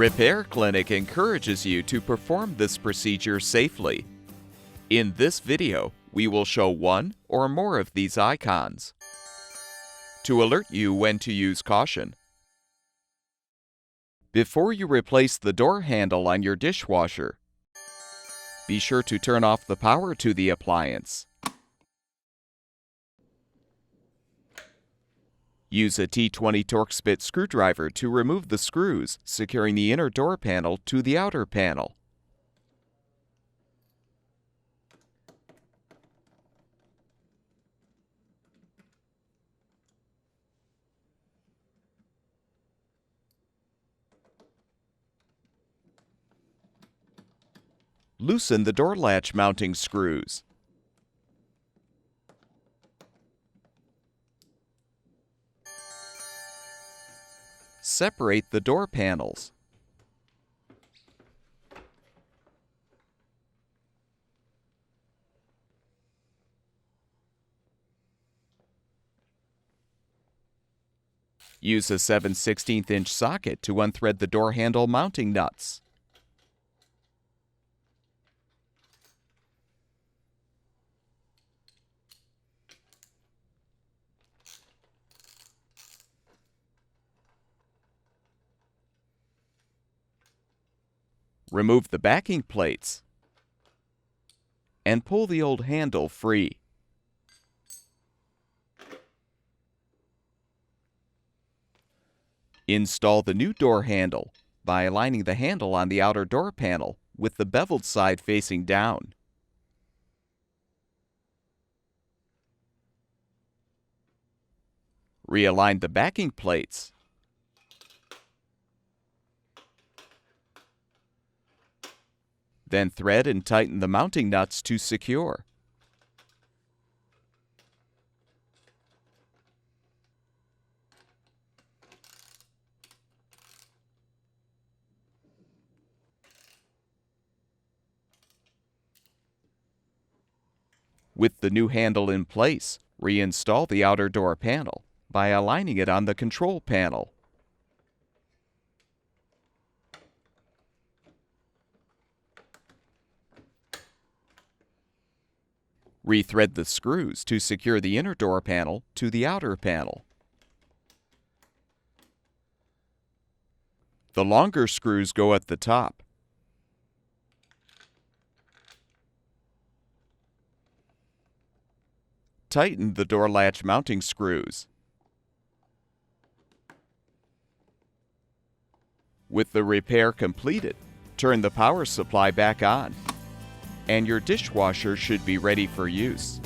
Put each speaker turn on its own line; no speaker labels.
Repair Clinic encourages you to perform this procedure safely. In this video, we will show one or more of these icons to alert you when to use caution. Before you replace the door handle on your dishwasher, be sure to turn off the power to the appliance. Use a T20 Torx bit screwdriver to remove the screws securing the inner door panel to the outer panel. Loosen the door latch mounting screws. Separate the door panels. Use a 7/16" socket to unthread the door handle mounting nuts. Remove the backing plates and pull the old handle free. Install the new door handle by aligning the handle on the outer door panel with the beveled side facing down. Realign the backing plates. Then thread and tighten the mounting nuts to secure. With the new handle in place, reinstall the outer door panel by aligning it on the control panel. Rethread the screws to secure the inner door panel to the outer panel. The longer screws go at the top. Tighten the door latch mounting screws. With the repair completed, turn the power supply back on, and your dishwasher should be ready for use.